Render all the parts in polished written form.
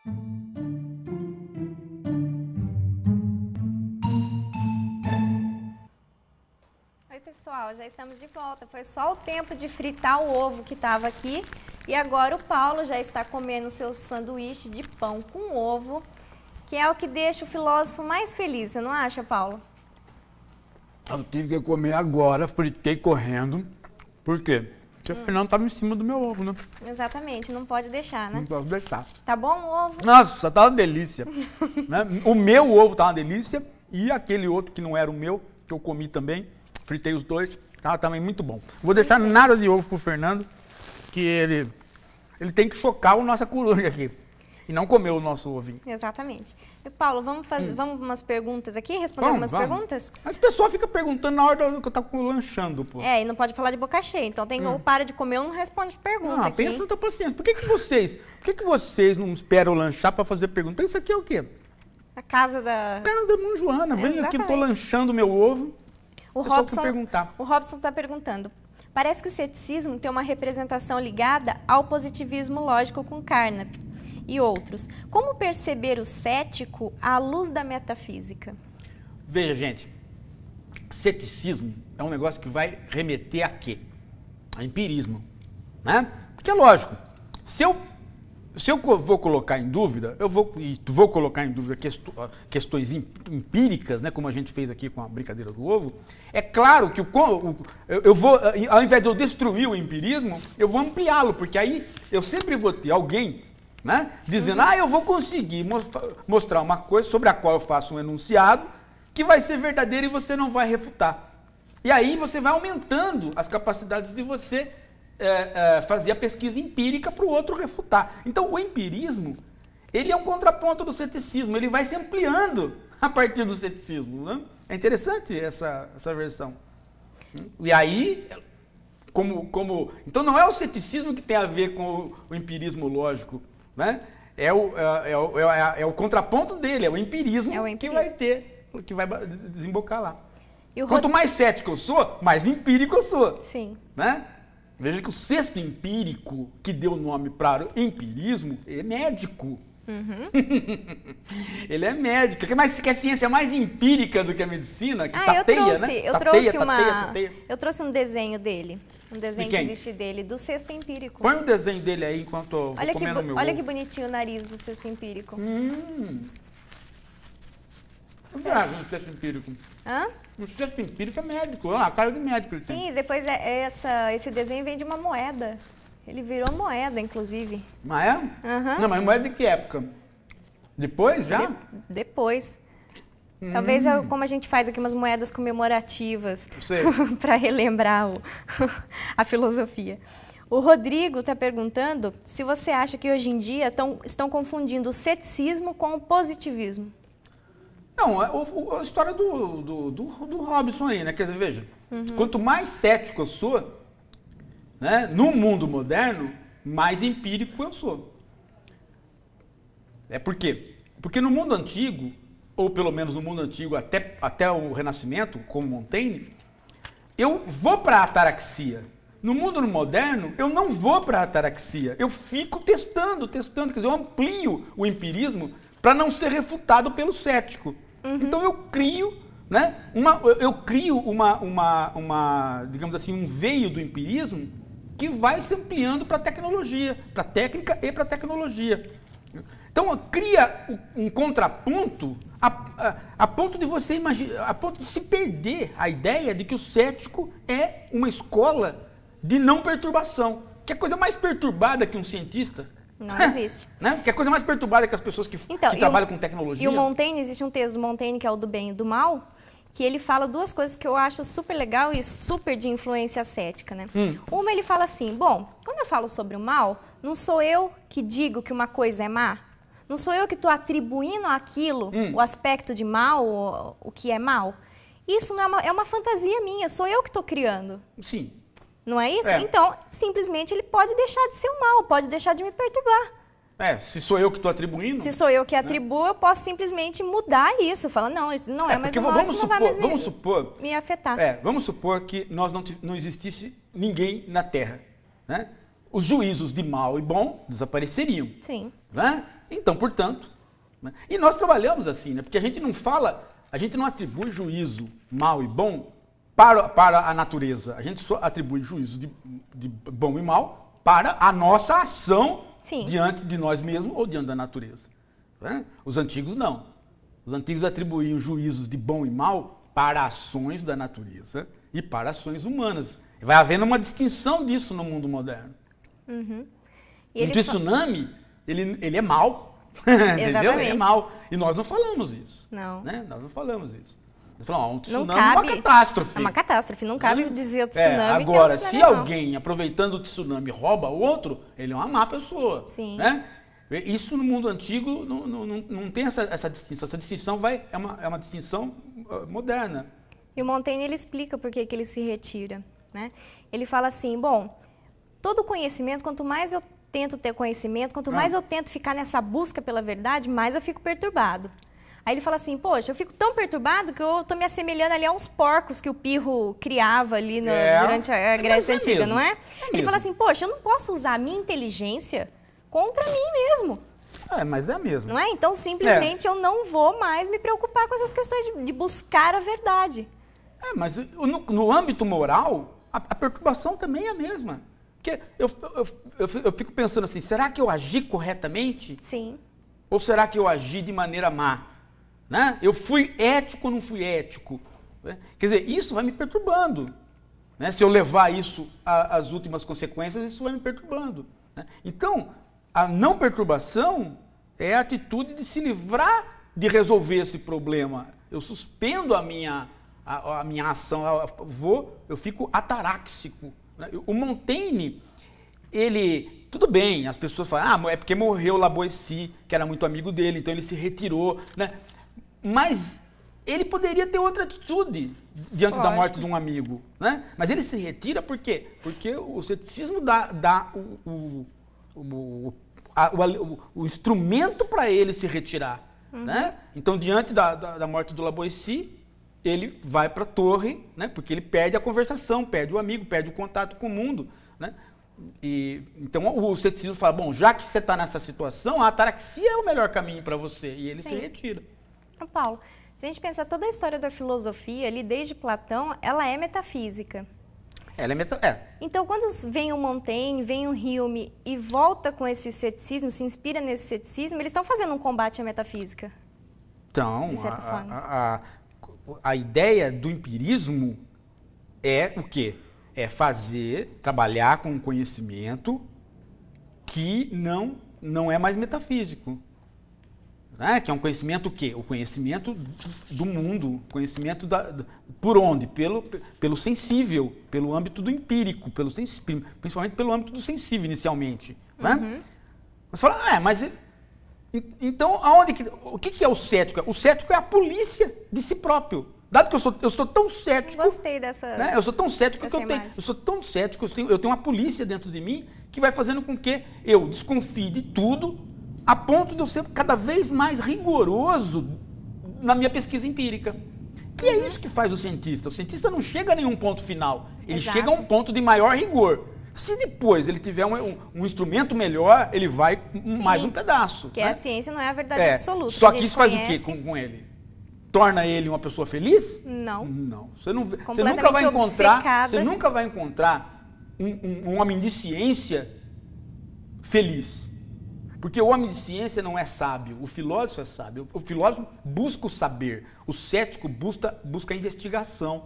Oi, pessoal, já estamos de volta. Foi só o tempo de fritar o ovo que estava aqui e agora o Paulo já está comendo seu sanduíche de pão com ovo, que é o que deixa o filósofo mais feliz, você não acha, Paulo? Eu tive que comer agora, fritei correndo. Por quê? Porque o Fernando estava em cima do meu ovo, né? Exatamente, não pode deixar, né? Não posso deixar. Tá bom o ovo? Nossa, tá uma delícia. Né? O meu ovo tá uma delícia e aquele outro que não era o meu, que eu comi também, fritei os dois, tá também muito bom. Vou deixar nada de ovo pro Fernando, que ele tem que chocar a nossa coruja aqui. E não comer o nosso ovinho. Exatamente. E, Paulo, vamos fazer umas perguntas aqui, responder algumas perguntas? Mas o pessoal fica perguntando na hora que eu tô lanchando, pô. É, e não pode falar de boca cheia, então tem ou para de comer ou não responde pergunta aqui. Pensa na tua paciência. Por que vocês não esperam lanchar para fazer pergunta? Isso aqui é o quê? A casa da... Casa da irmã Joana. Vem aqui, eu tô lanchando meu ovo. O Robson está perguntando. Parece que o ceticismo tem uma representação ligada ao positivismo lógico com Carnap e outros. Como perceber o cético à luz da metafísica? Veja, gente, ceticismo é um negócio que vai remeter a quê? A empirismo, né? Porque é lógico, se eu vou colocar em dúvida, eu vou colocar em dúvida questões empíricas, né, como a gente fez aqui com a brincadeira do ovo, é claro que eu vou, ao invés de eu destruir o empirismo, eu vou ampliá-lo, porque aí eu sempre vou ter alguém, né, dizendo, eu vou conseguir mostrar uma coisa sobre a qual eu faço um enunciado que vai ser verdadeiro e você não vai refutar. E aí você vai aumentando as capacidades de você fazer a pesquisa empírica para o outro refutar. Então o empirismo, ele é um contraponto do ceticismo, ele vai se ampliando a partir do ceticismo, né? É interessante essa versão. E aí, então não é o ceticismo que tem a ver com o empirismo lógico, né? É o contraponto dele, é o empirismo, que vai desembocar lá. Quanto mais cético eu sou, mais empírico eu sou. Sim. Né? Veja que o sexto empírico, que deu nome para o empirismo, é médico. Uhum. Ele é médico. Mas que a ciência é mais empírica do que a medicina, que eu trouxe um desenho dele. Um desenho que existe dele, do sexto empírico. Põe um desenho dele aí enquanto eu vou comendo meu ovo. Olha que bonitinho o nariz do sexto empírico. Um sexto empírico. Hã? Um sexto empírico é médico. A cara de médico ele tem. Sim, depois esse desenho vem de uma moeda. Ele virou moeda, inclusive. Mas é? Uhum. Não, mas moeda de que época? Depois já? Depois. Talvez como a gente faz aqui umas moedas comemorativas para relembrar a filosofia. O Rodrigo está perguntando se você acha que hoje em dia estão confundindo o ceticismo com o positivismo. Não, a história do Robson aí, né? Quer dizer, veja, quanto mais cético eu sou, né, no mundo moderno, mais empírico eu sou. Por quê? Porque no mundo antigo, ou pelo menos no mundo antigo até o Renascimento, como Montaigne, eu vou para a ataraxia. No mundo moderno, eu não vou para a ataraxia. Eu fico testando. Quer dizer, eu amplio o empirismo para não ser refutado pelo cético. Então eu crio, né, digamos assim, um veio do empirismo que vai se ampliando para a tecnologia, para a técnica e para a tecnologia. Então cria um contraponto a ponto de você imaginar, a ponto de se perder a ideia de que o cético é uma escola de não perturbação. Que é a coisa mais perturbada que um cientista. Não existe. Né? Que é a coisa mais perturbada que as pessoas que trabalham com tecnologia. E o Montaigne, existe um texto do Montaigne que é o do bem e do mal, que ele fala duas coisas que eu acho super legal e super de influência cética, né? Uma, ele fala assim, bom, quando eu falo sobre o mal, não sou eu que digo que uma coisa é má, não sou eu que estou atribuindo àquilo o aspecto de mal, o que é mal. Isso não é uma fantasia minha, sou eu que estou criando. Sim. Não é isso? Então, simplesmente, ele pode deixar de ser o mal, pode deixar de me perturbar. Se sou eu que estou atribuindo... Se sou eu que atribuo, eu posso simplesmente mudar isso. Falar, não, isso não é mais o mal, isso não vai mais me afetar. Vamos supor que não existisse ninguém na Terra, né? os juízos de mal e bom desapareceriam. Sim. Né? Então, portanto, né? E nós trabalhamos assim, né? Porque a gente não fala, a gente não atribui juízo mal e bom para a natureza. A gente só atribui juízo de bom e mal para a nossa ação diante de nós mesmos ou diante da natureza. Né? Os antigos não. Os antigos atribuíam juízos de bom e mal para ações da natureza e para ações humanas. Vai havendo uma distinção disso no mundo moderno. Uhum. O tsunami, ele é mal. Entendeu? Ele é mal. E nós não falamos isso. Não. Né? Nós não falamos isso. Nós falamos, um tsunami é uma catástrofe. É uma catástrofe. Não cabe dizer o tsunami agora, que é um se alguém, aproveitando o tsunami, rouba o outro, ele é uma má pessoa. Sim. Né? Isso no mundo antigo não tem essa distinção. Essa distinção é uma distinção moderna. E o Montaigne, ele explica por que ele se retira. Né? Ele fala assim, bom, todo conhecimento, quanto mais eu tento ter conhecimento, quanto mais eu tento ficar nessa busca pela verdade, mais eu fico perturbado. Aí ele fala assim, poxa, eu fico tão perturbado que eu estou me assemelhando ali aos porcos que o Pirro criava ali durante a Grécia Antiga, não é? Ele fala assim, poxa, eu não posso usar a minha inteligência contra mim mesmo. Mas é mesmo. Não é? Então, simplesmente, eu não vou mais me preocupar com essas questões de buscar a verdade. Mas no âmbito moral, a perturbação também é a mesma. Porque eu fico pensando assim, será que eu agi corretamente? Sim. Ou será que eu agi de maneira má? Né? Eu fui ético ou não fui ético? Né? Quer dizer, isso vai me perturbando. Né? Se eu levar isso às últimas consequências, isso vai me perturbando. Né? Então, a não perturbação é a atitude de se livrar de resolver esse problema. Eu suspendo a minha ação, eu fico ataráxico. Né? O Montaigne, tudo bem, as pessoas falam, é porque morreu Lavoisier, que era muito amigo dele, então ele se retirou. Né? Mas ele poderia ter outra atitude diante da morte de um amigo. Né? Mas ele se retira por quê? Porque o ceticismo dá o instrumento para ele se retirar. Uhum. Né? Então, diante da morte do Lavoisier, ele vai para a torre, né? Porque ele perde a conversação, perde o amigo, perde o contato com o mundo. Né? Então, o ceticismo fala, bom, já que você está nessa situação, a ataraxia é o melhor caminho para você. E ele se retira. Paulo, se a gente pensar toda a história da filosofia, ali desde Platão, ela é metafísica. Ela é Então, quando vem o Montaigne, vem o Hume e volta com esse ceticismo, se inspira nesse ceticismo, eles estão fazendo um combate à metafísica. Então, de certa forma. A ideia do empirismo é o quê? É trabalhar com um conhecimento que não é mais metafísico. Né? Que é um conhecimento o quê? O conhecimento do mundo, conhecimento por onde? Pelo sensível, pelo âmbito do empírico, principalmente pelo âmbito do sensível inicialmente. Né? Uhum. Você fala, então o que é o cético? O cético é a polícia de si próprio. Dado que eu sou tão cético. Gostei dessa. Né? Eu sou tão cético que eu tenho uma polícia dentro de mim que vai fazendo com que eu desconfie de tudo, a ponto de eu ser cada vez mais rigoroso na minha pesquisa empírica. Que é isso que faz o cientista. O cientista não chega a nenhum ponto final. Ele chega a um ponto de maior rigor. Se depois ele tiver um instrumento melhor, ele vai mais um pedaço. Porque a ciência não é a verdade absoluta. Só que isso faz o quê com ele? Torna ele uma pessoa feliz? Não. Não. Você nunca vai encontrar um homem de ciência feliz. Porque o homem de ciência não é sábio, o filósofo é sábio. O filósofo busca o saber, o cético busca a investigação.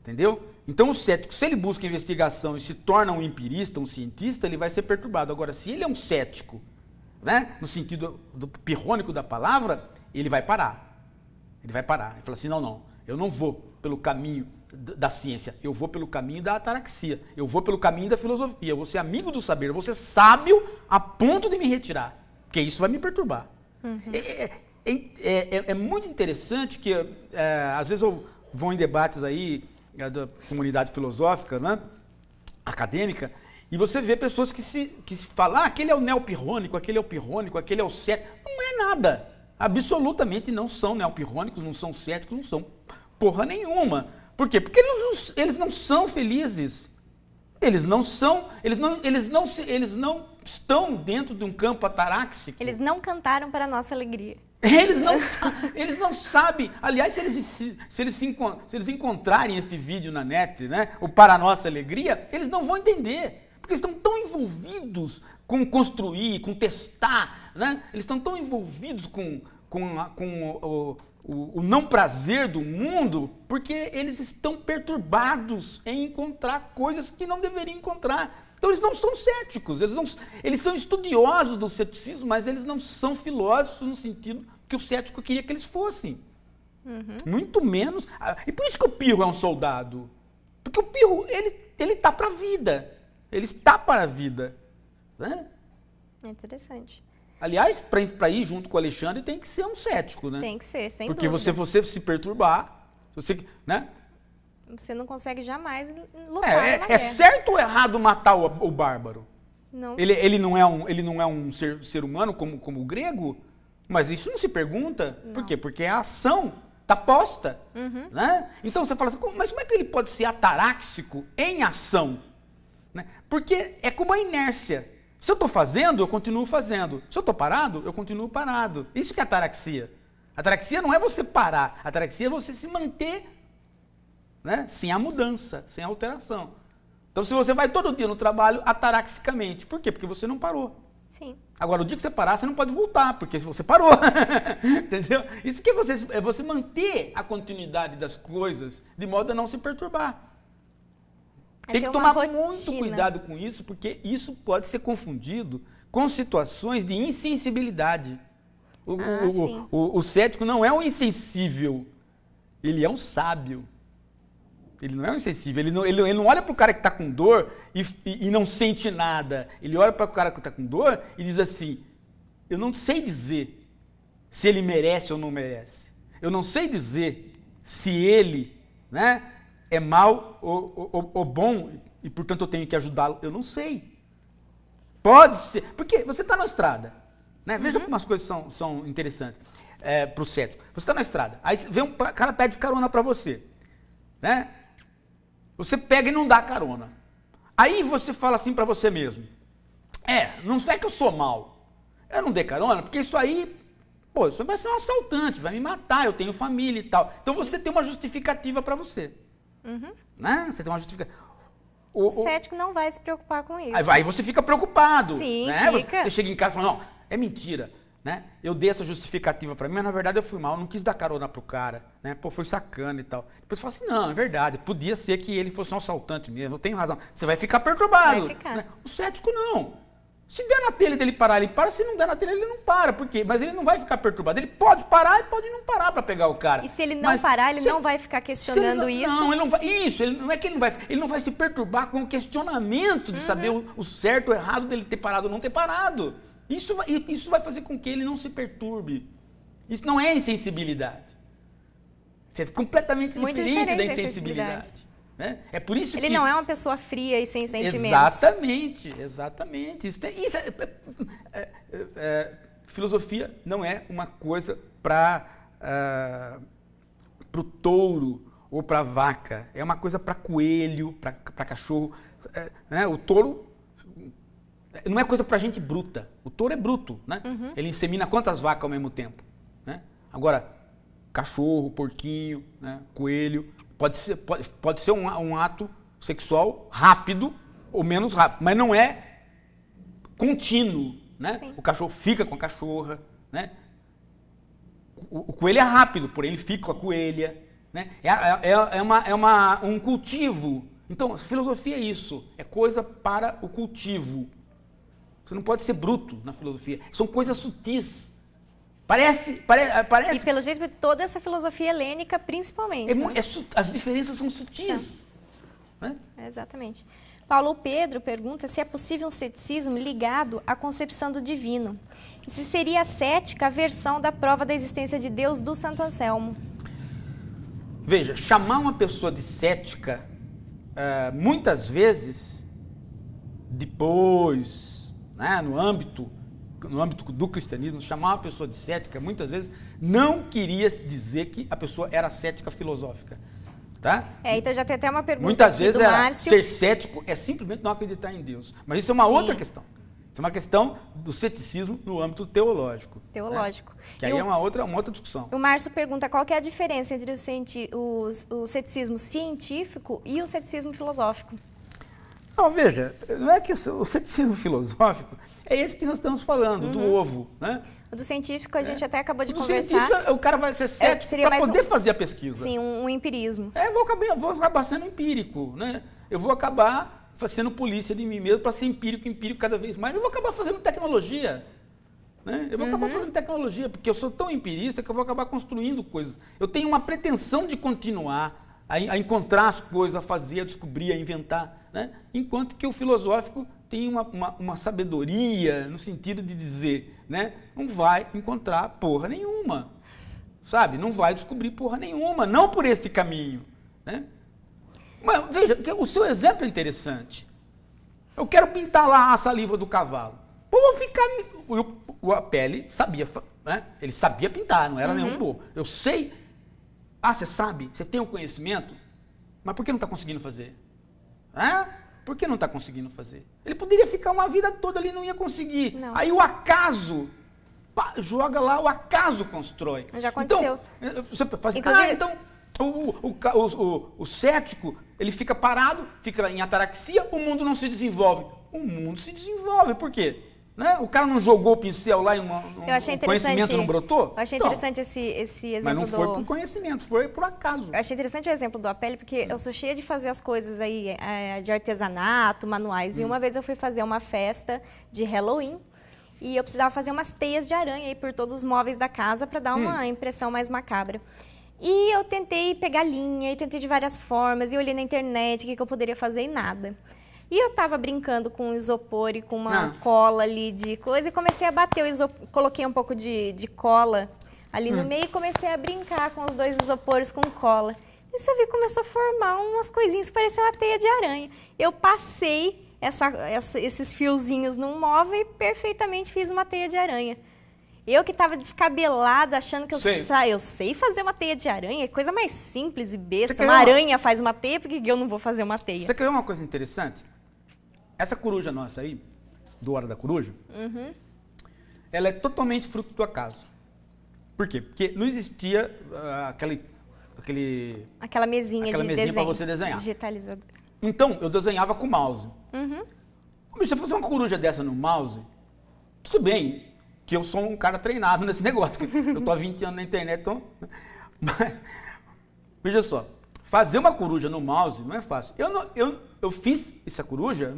Entendeu? Então o cético, se ele busca a investigação e se torna um empirista, um cientista, ele vai ser perturbado. Agora, se ele é um cético, né, no sentido do pirrônico da palavra, ele vai parar. Ele vai parar. Ele fala assim, não, eu não vou pelo caminho da ciência, eu vou pelo caminho da ataraxia, eu vou pelo caminho da filosofia, eu vou ser amigo do saber, eu vou ser sábio a ponto de me retirar, porque isso vai me perturbar. Uhum. É muito interessante que, às vezes eu vou em debates aí da comunidade filosófica, né, acadêmica, e você vê pessoas que se falam, aquele é o neopirrônico, aquele é o pirrônico, aquele é o cético. Não é nada. Absolutamente não são neopirrônicos, não são céticos, não são porra nenhuma. Por quê? Porque eles não são felizes. Eles não estão dentro de um campo ataráxico. Eles não cantaram para a nossa alegria. Eles não sabem. Aliás, se eles encontrarem este vídeo na net, né, o Para a Nossa Alegria, eles não vão entender. Porque eles estão tão envolvidos com construir, com testar, né? Eles estão tão envolvidos com o não prazer do mundo, porque eles estão perturbados em encontrar coisas que não deveriam encontrar. Então eles não são céticos, eles são estudiosos do ceticismo, mas eles não são filósofos no sentido que o cético queria que eles fossem. Muito menos. E por isso que o Pirro é um soldado. Porque o Pirro, ele está para a vida. Ele está para a vida. Né? É interessante. Aliás, para ir junto com o Alexandre, tem que ser um cético, né? Tem que ser, sem Porque dúvida. você se perturbar, né? Você não consegue jamais lutar numa É guerra. certo ou errado matar o bárbaro? Não Ele não é um ser humano como o grego? Mas isso não se pergunta. Não. Por quê? Porque a ação está posta. Né? Então você fala assim, mas como é que ele pode ser ataráxico em ação? Né? Porque é como a inércia. Se eu estou fazendo, eu continuo fazendo. Se eu estou parado, eu continuo parado. Isso que é ataraxia. Ataraxia não é você parar. Ataraxia é você se manter, né, sem a mudança, sem a alteração. Então, se você vai todo dia no trabalho ataraxicamente, por quê? Porque você não parou. Sim. Agora, o dia que você parar, você não pode voltar, porque você parou. Entendeu? Isso que é você manter a continuidade das coisas de modo a não se perturbar. Tem que tomar muito cuidado com isso, porque isso pode ser confundido com situações de insensibilidade. O cético não é um insensível, ele é um sábio. Ele não é um insensível, ele não olha para o cara que está com dor e não sente nada. Ele olha para o cara que está com dor e diz assim, eu não sei dizer se ele merece ou não merece. Eu não sei dizer se ele, né, é mal ou bom e, portanto, eu tenho que ajudá-lo. Eu não sei. Pode ser. Porque você está na estrada. Né? Veja como as coisas são interessantes para o cético. Você está na estrada. Aí vem um cara pede carona para você. Né? Você pega e não dá carona. Aí você fala assim para você mesmo. Não é que eu sou mal. Eu não dei carona porque isso aí... Pô, isso vai ser um assaltante, vai me matar, eu tenho família e tal. Então você tem uma justificativa para você. Né? Você tem uma justificativa. O cético não vai se preocupar com isso. Aí você fica preocupado. Sim, né? fica. Você chega em casa e fala, não, é mentira. Né? Eu dei essa justificativa para mim, mas na verdade eu fui mal, eu não quis dar carona pro cara. Né? Pô, foi sacana e tal. Depois você fala assim, não, é verdade, podia ser que ele fosse um assaltante mesmo, eu tenho razão. Você vai ficar perturbado. Vai ficar. Né? O cético não. Se der na telha dele parar, ele para. Se não der na telha, ele não para. Por quê? Mas ele não vai ficar perturbado. Ele pode parar e pode não parar para pegar o cara. E se ele não parar, ele não vai ficar questionando isso? Não, ele não vai. Isso, não é que ele não vai se perturbar com o questionamento de saber o certo ou errado dele ter parado ou não ter parado. Isso vai fazer com que ele não se perturbe. Isso não é insensibilidade. Isso é completamente diferente da insensibilidade. Né? É por isso ele não é uma pessoa fria e sem sentimentos. Exatamente. Filosofia não é uma coisa para o touro ou para a vaca. É uma coisa para coelho, para cachorro. Né? O touro não é coisa para gente bruta. O touro é bruto. Né? Ele insemina quantas vacas ao mesmo tempo? Né? Agora, cachorro, porquinho, né? Coelho... Pode ser um ato sexual rápido ou menos rápido, mas não é contínuo, né? Sim. O cachorro fica com a cachorra, né? O coelho é rápido, porém ele fica com a coelha, né? É um cultivo. Então, filosofia é isso, é coisa para o cultivo. Você não pode ser bruto na filosofia, são coisas sutis. Parece... E pelo jeito, toda essa filosofia helênica, principalmente. As diferenças são sutis. Né? Exatamente. Paulo Pedro pergunta se é possível um ceticismo ligado à concepção do divino. E se seria cética a versão da prova da existência de Deus do Santo Anselmo. Veja, chamar uma pessoa de cética, muitas vezes, depois, né, no âmbito do cristianismo, chamar uma pessoa de cética, muitas vezes, não queria dizer que a pessoa era cética filosófica. Tá? Então já tem até uma pergunta Muitas aqui vezes do Márcio. ser cético é simplesmente não acreditar em Deus. Mas isso é uma outra questão. Isso é uma questão do ceticismo no âmbito teológico. Teológico. Né? Que aí é uma outra discussão. O Márcio pergunta qual que é a diferença entre o ceticismo científico e o ceticismo filosófico. Não, veja, não é que o ceticismo filosófico é esse que nós estamos falando, do ovo, né? O do científico a gente até acabou de conversar. Científico, o cara vai ser cético para poder fazer a pesquisa. Sim, um empirismo. Vou acabar sendo empírico, né? Eu vou acabar sendo polícia de mim mesmo para ser empírico cada vez mais. Eu vou acabar fazendo tecnologia, né? Eu vou acabar fazendo tecnologia, porque eu sou tão empirista que eu vou acabar construindo coisas. Eu tenho uma pretensão de continuar a encontrar as coisas, a fazer, a descobrir, a inventar, né? Enquanto que o filosófico tem uma sabedoria no sentido de dizer, né? Não vai encontrar porra nenhuma, sabe? Não vai descobrir porra nenhuma, não por este caminho, né? Mas veja, o seu exemplo é interessante. Eu quero pintar lá a saliva do cavalo. Eu vou ficar... A pele sabia, né? Ele sabia pintar, não era nenhum bobo. Eu sei... você sabe? Você tem um conhecimento? Mas por que não está conseguindo fazer? Por que não está conseguindo fazer? Ele poderia ficar uma vida toda ali e não ia conseguir. Não. Aí o acaso, joga lá, o acaso constrói. Já aconteceu. Então, você faz, Inclusive, então o cético, ele fica parado, fica em ataraxia, o mundo não se desenvolve. O mundo se desenvolve, por quê? Né? O cara não jogou o pincel lá e o conhecimento não brotou? Eu achei interessante esse exemplo. Mas não foi por conhecimento, foi por acaso. Eu achei interessante o exemplo do Apele, porque eu sou cheia de fazer as coisas aí de artesanato, manuais. E uma vez eu fui fazer uma festa de Halloween e eu precisava fazer umas teias de aranha aí por todos os móveis da casa para dar uma impressão mais macabra. E eu tentei pegar linha, e tentei de várias formas, e olhei na internet o que eu poderia fazer e nada. E eu tava brincando com isopor e com uma cola ali de coisa e comecei a bater o isopor, coloquei um pouco de cola ali no meio e comecei a brincar com os dois isopores com cola. E você viu, começou a formar umas coisinhas que pareciam uma teia de aranha. Eu passei esses fiozinhos num móvel e perfeitamente fiz uma teia de aranha. Eu que estava descabelada, achando que eu sei fazer uma teia de aranha, é coisa mais simples e besta. Uma aranha faz uma teia, por que eu não vou fazer uma teia? Você quer ver uma coisa interessante? Essa coruja nossa aí, do Hora da Coruja, ela é totalmente fruto do acaso. Por quê? Porque não existia aquela mesinha de desenho para você desenhar. Digitalizador. Então, eu desenhava com mouse. Se eu fosse uma coruja dessa no mouse, tudo bem que eu sou um cara treinado nesse negócio. Eu tô há 20 anos na internet, então... Mas, veja só, fazer uma coruja no mouse não é fácil. Eu fiz essa coruja,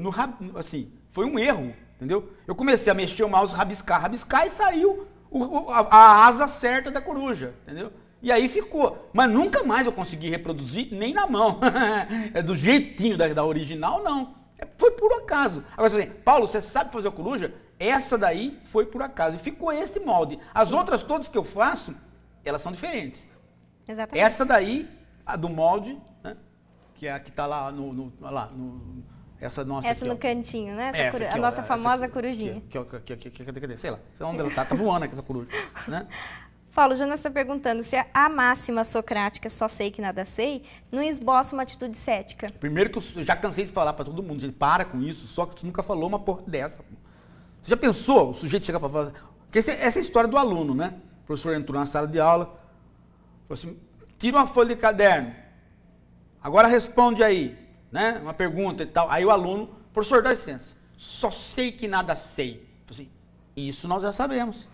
assim, foi um erro, entendeu? Eu comecei a mexer o mouse, rabiscar e saiu a asa certa da coruja, entendeu? E aí ficou. Mas nunca mais eu consegui reproduzir, nem na mão. É do jeitinho da original, não. Foi por acaso. Agora, assim, Paulo, você sabe fazer a coruja? Essa daí foi por acaso. E ficou esse molde. As outras todas que eu faço, elas são diferentes. Exatamente. Essa daí, a do molde, né? Que é a que está lá essa nossa essa aqui, no cantinho, né? Aqui, a nossa famosa corujinha. Cadê? Sei lá. Onde ela tá voando aqui essa coruja, né? Paulo, o Jonas está perguntando se a máxima socrática, só sei que nada sei, não esboça uma atitude cética. Primeiro que eu já cansei de falar para todo mundo, gente, para com isso, Sócrates nunca falou uma porra dessa. Você já pensou o sujeito chegar para falar... Porque essa é a história do aluno, né? O professor entrou na sala de aula, falou assim, tira uma folha de caderno, agora responde aí, né? Uma pergunta e tal. Aí o aluno, professor, dá licença, só sei que nada sei. Assim, isso nós já sabemos.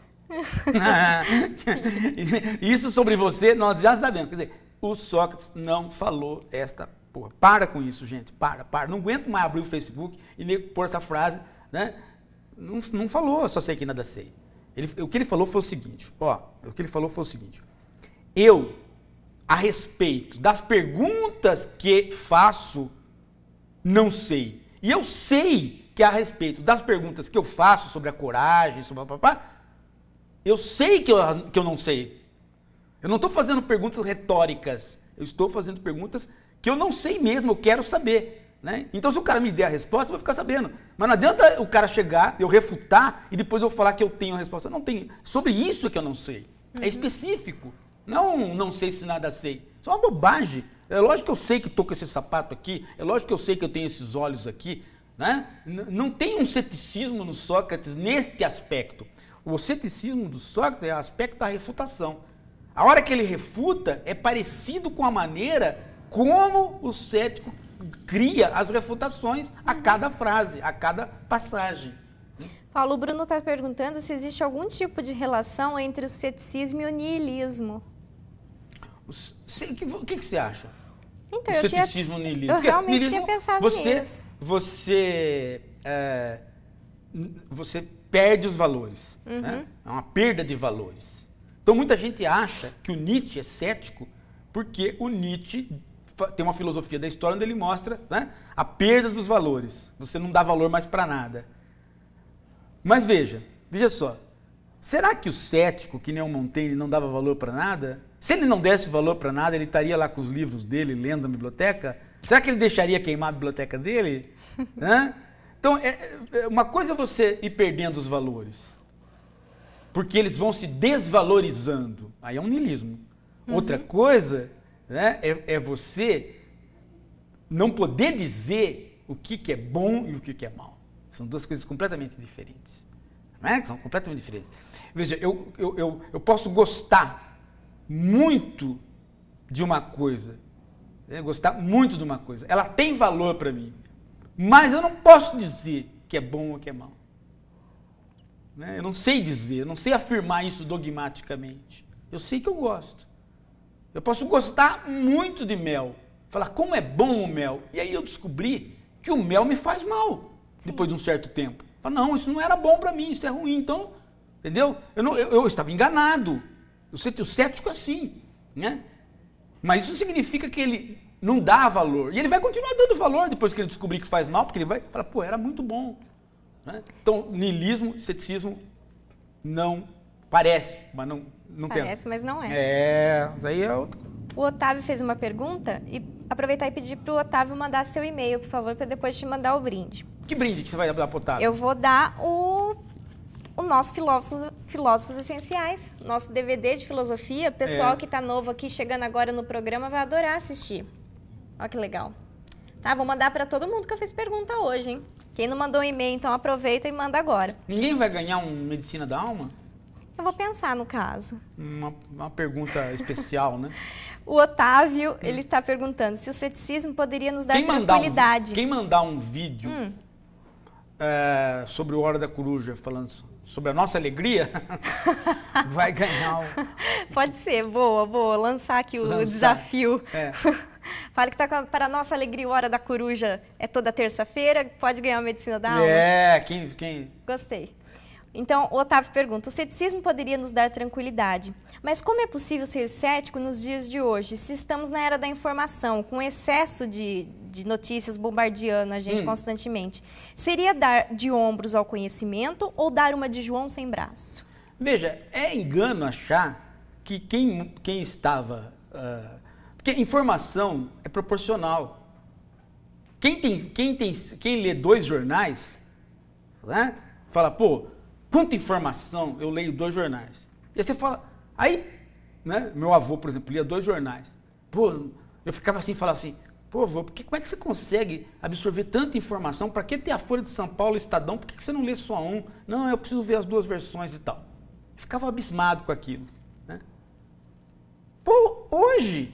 Isso sobre você nós já sabemos. Quer dizer, o Sócrates não falou esta porra. Para com isso, gente. Para. Não aguento mais abrir o Facebook e pôr essa frase, né? Não falou, só sei que nada sei. O que ele falou foi o seguinte, eu, a respeito das perguntas que faço, não sei. E eu sei que a respeito das perguntas que eu faço sobre a coragem, sobre eu sei que eu não sei. Eu não estou fazendo perguntas retóricas. Eu estou fazendo perguntas que eu não sei mesmo, eu quero saber. Né? Então, se o cara me der a resposta, eu vou ficar sabendo. Mas não adianta o cara chegar, eu refutar e depois eu falar que eu tenho a resposta. Eu não tenho. Sobre isso que eu não sei. É específico. Não sei se nada sei. Isso é uma bobagem. É lógico que eu sei que estou com esse sapato aqui, é lógico que eu sei que eu tenho esses olhos aqui, né? Não tem um ceticismo no Sócrates neste aspecto. O ceticismo do Sócrates é o aspecto da refutação. A hora que ele refuta é parecido com a maneira como o cético cria as refutações a cada frase, a cada passagem. Paulo, o Bruno está perguntando se existe algum tipo de relação entre o ceticismo e o niilismo. O que você acha? Então, o ceticismo e o niilismo. Eu realmente tinha pensado nisso. Você perde os valores. Né? É uma perda de valores. Então, muita gente acha que o Nietzsche é cético porque o Nietzsche tem uma filosofia da história onde ele mostra, né, a perda dos valores. Você não dá valor mais para nada. Mas veja só. Será que o cético, que nem o Montaigne, não dava valor para nada? Se ele não desse valor para nada, ele estaria lá com os livros dele, lendo na biblioteca? Será que ele deixaria queimar a biblioteca dele? Né? Então, uma coisa é você ir perdendo os valores, porque eles vão se desvalorizando. Aí é um niilismo. Outra coisa, né, é você não poder dizer o que é bom e o que é mal. São duas coisas completamente diferentes. Não é? São completamente diferentes. Veja, eu posso gostar muito de uma coisa, né? Gostar muito de uma coisa. Ela tem valor para mim, mas eu não posso dizer que é bom ou que é mal. Né? Eu não sei dizer, eu não sei afirmar isso dogmaticamente. Eu sei que eu gosto. Eu posso gostar muito de mel, falar como é bom o mel, e aí eu descobri que o mel me faz mal. Sim. Depois de um certo tempo. Não, isso não era bom para mim, isso é ruim. Então, entendeu? Eu estava enganado. O cético é assim, né? Mas isso significa que ele não dá valor. E ele vai continuar dando valor depois que ele descobrir que faz mal, porque ele vai falar, pô, era muito bom. Né? Então, niilismo, ceticismo, não parece, mas não tem. Parece, mas não é. Isso aí é outro. O Otávio fez uma pergunta e aproveitar e pedir para o Otávio mandar seu e-mail, por favor, para depois te mandar o brinde. Que brinde que você vai dar para o Otávio? Eu vou dar o nosso Filósofos Essenciais, nosso DVD de filosofia. O pessoal que está novo aqui, chegando agora no programa, vai adorar assistir. Olha que legal. Tá, vou mandar para todo mundo que eu fiz pergunta hoje, hein? Quem não mandou um e-mail, então aproveita e manda agora. Ninguém vai ganhar um Medicina da Alma? Eu vou pensar no caso. Uma pergunta especial, né? O Otávio, ele está perguntando se o ceticismo poderia nos dar tranquilidade. Quem mandar um vídeo sobre o Hora da Coruja, falando sobre a nossa alegria, vai ganhar Pode ser, boa. Lançar aqui o desafio. Fale que para a nossa alegria, o Hora da Coruja é toda terça-feira, pode ganhar a Medicina da Alma. Quem... Gostei. Então, o Otávio pergunta, o ceticismo poderia nos dar tranquilidade, mas como é possível ser cético nos dias de hoje, se estamos na era da informação, com excesso de notícias bombardeando a gente constantemente? Seria dar de ombros ao conhecimento ou dar uma de João sem braço? Veja, é engano achar que quem estava... porque informação é proporcional. Quem lê 2 jornais, né, fala, pô, quanta informação, eu leio 2 jornais. E aí você fala, né, meu avô, por exemplo, lia 2 jornais. Pô, eu ficava assim, falava assim, pô, avô, como é que você consegue absorver tanta informação? Para que ter a Folha de São Paulo e o Estadão? Por que você não lê só um? Não, eu preciso ver as 2 versões e tal. Eu ficava abismado com aquilo. Né? Pô, hoje,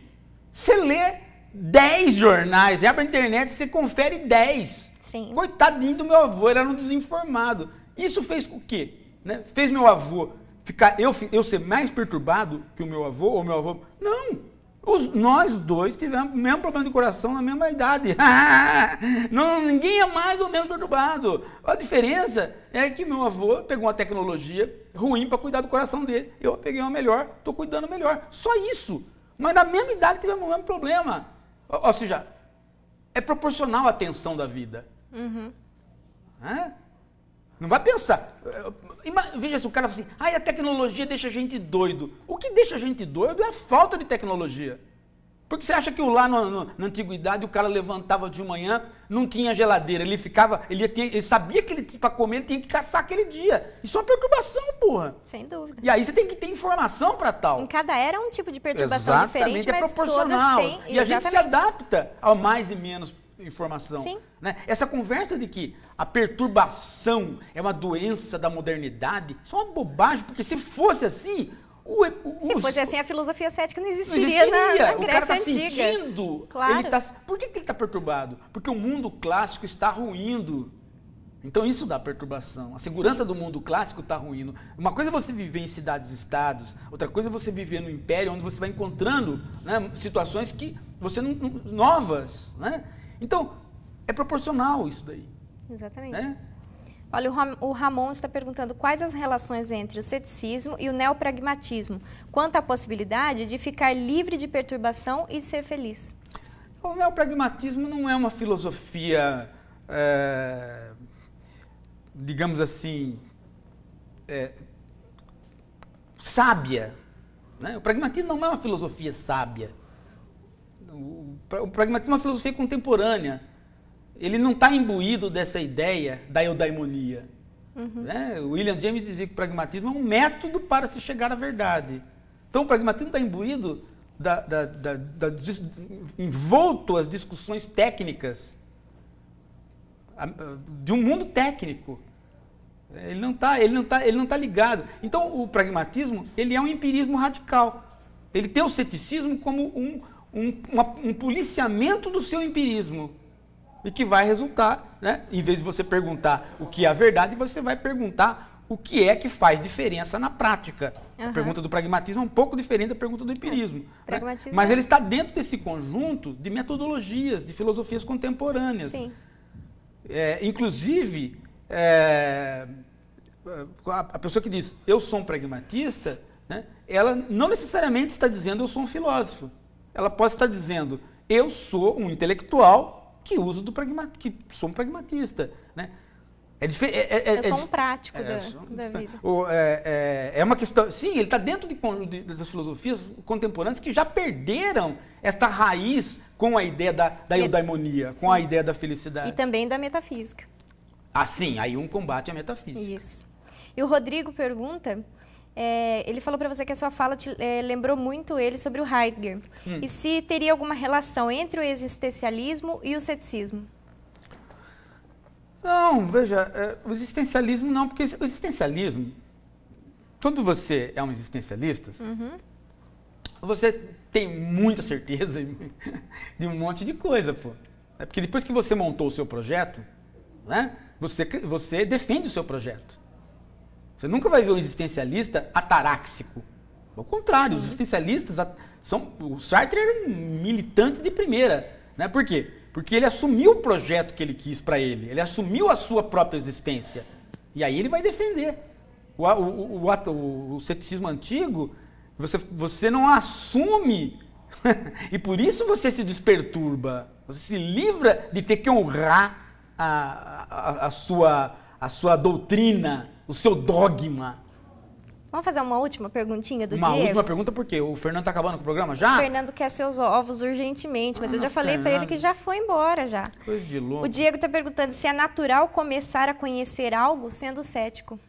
você lê 10 jornais, abre a internet, você confere 10. Sim. Coitadinho do meu avô, ele era um desinformado. Isso fez o quê? Né? Fez meu avô ficar, eu ser mais perturbado que o meu avô, ou meu avô... Não! Nós dois tivemos o mesmo problema de coração na mesma idade. Não, ninguém é mais ou menos perturbado. A diferença é que meu avô pegou uma tecnologia ruim para cuidar do coração dele. Eu peguei uma melhor, estou cuidando melhor. Só isso. Mas na mesma idade tivemos o mesmo problema. Ou seja, é proporcional à tensão da vida. Não vai pensar. Veja se o cara fala assim, a tecnologia deixa a gente doido. O que deixa a gente doido é a falta de tecnologia. Porque você acha que lá na antiguidade o cara levantava de manhã, não tinha geladeira, ele sabia que para comer ele tinha que caçar aquele dia. Isso é uma perturbação, porra. Sem dúvida. E aí você tem que ter informação para tal. Em cada era é um tipo de perturbação Exatamente, diferente, mas proporcional. todas têm. E a gente se adapta ao mais e menos informação. Sim. Né? Essa conversa de que a perturbação é uma doença da modernidade, isso é uma bobagem, porque se fosse assim... Se fosse assim, a filosofia cética não não existiria na o Grécia cara tá Antiga. sentindo. Claro. Por que ele está perturbado? Porque o mundo clássico está ruindo. Então isso dá perturbação. A segurança do mundo clássico está ruindo. Uma coisa é você viver em cidades-estados, outra coisa é você viver no império, onde você vai encontrando, né, situações que você novas. Né? Então, é proporcional isso daí. Exatamente. Né? Olha, o Ramon está perguntando quais as relações entre o ceticismo e o neopragmatismo, quanto à possibilidade de ficar livre de perturbação e ser feliz. O neopragmatismo não é uma filosofia, digamos assim, sábia. Né? O pragmatismo não é uma filosofia sábia. O pragmatismo é uma filosofia contemporânea. Ele não está imbuído dessa ideia da eudaimonia. Né? O William James dizia que o pragmatismo é um método para se chegar à verdade. Então o pragmatismo está imbuído, envolto às discussões técnicas, de um mundo técnico. Ele não tá ligado. Então o pragmatismo ele é um empirismo radical. Ele tem o ceticismo como um policiamento do seu empirismo. E que vai resultar, né? Em vez de você perguntar o que é a verdade, você vai perguntar o que é que faz diferença na prática. A pergunta do pragmatismo é um pouco diferente da pergunta do empirismo. Né? Mas ele está dentro desse conjunto de metodologias, de filosofias contemporâneas. Sim. Inclusive, a pessoa que diz eu sou um pragmatista, né? Ela não necessariamente está dizendo eu sou um filósofo. Ela pode estar dizendo eu sou um intelectual que que sou um pragmatista, né? Eu sou um prático da vida. É uma questão... Sim, ele está dentro das filosofias contemporâneas que já perderam esta raiz com a ideia da eudaimonia, com a ideia da felicidade. E também da metafísica. Ah, sim, aí um combate à metafísica. Isso. E o Rodrigo pergunta... ele falou para você que a sua fala lembrou muito ele sobre o Heidegger. E se teria alguma relação entre o existencialismo e o ceticismo? Não, veja, o existencialismo não, porque o existencialismo, quando você é um existencialista, você tem muita certeza de um monte de coisa, pô. Porque depois que você montou o seu projeto, né, você defende o seu projeto. Você nunca vai ver um existencialista ataráxico. Ao contrário, os existencialistas o Sartre era um militante de primeira. Né? Por quê? Porque ele assumiu o projeto que ele quis para ele. Ele assumiu a sua própria existência. E aí ele vai defender. O ceticismo antigo, você não assume. E por isso você se desperturba. Você se livra de ter que honrar a sua doutrina, o seu dogma. Vamos fazer uma última perguntinha do Diego? Uma última pergunta, por quê? O Fernando tá acabando com o programa já? O Fernando quer seus ovos urgentemente, mas eu já falei para ele que já foi embora já. Coisa de louco. O Diego tá perguntando se é natural começar a conhecer algo sendo cético.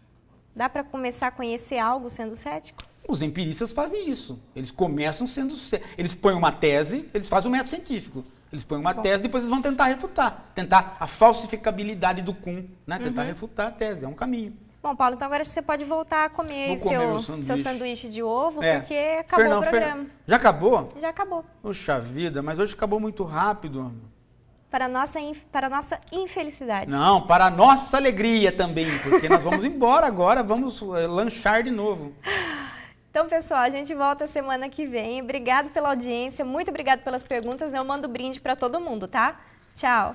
Dá para começar a conhecer algo sendo cético? Os empiristas fazem isso. Eles começam sendo... Eles põem uma tese, eles fazem um método científico. Eles põem uma tese, depois eles vão tentar refutar. Tentar a falsificabilidade do Kuhn, né? Tentar refutar a tese, é um caminho. Bom, Paulo, então agora você pode voltar a comer seu sanduíche de ovo, porque acabou o programa. Já acabou? Já acabou. Poxa vida, mas hoje acabou muito rápido. Para a nossa infelicidade. Não, para a nossa alegria também, porque nós vamos embora agora, vamos lanchar de novo. Então, pessoal, a gente volta semana que vem. Obrigado pela audiência, muito obrigado pelas perguntas. Eu mando brinde para todo mundo, tá? Tchau!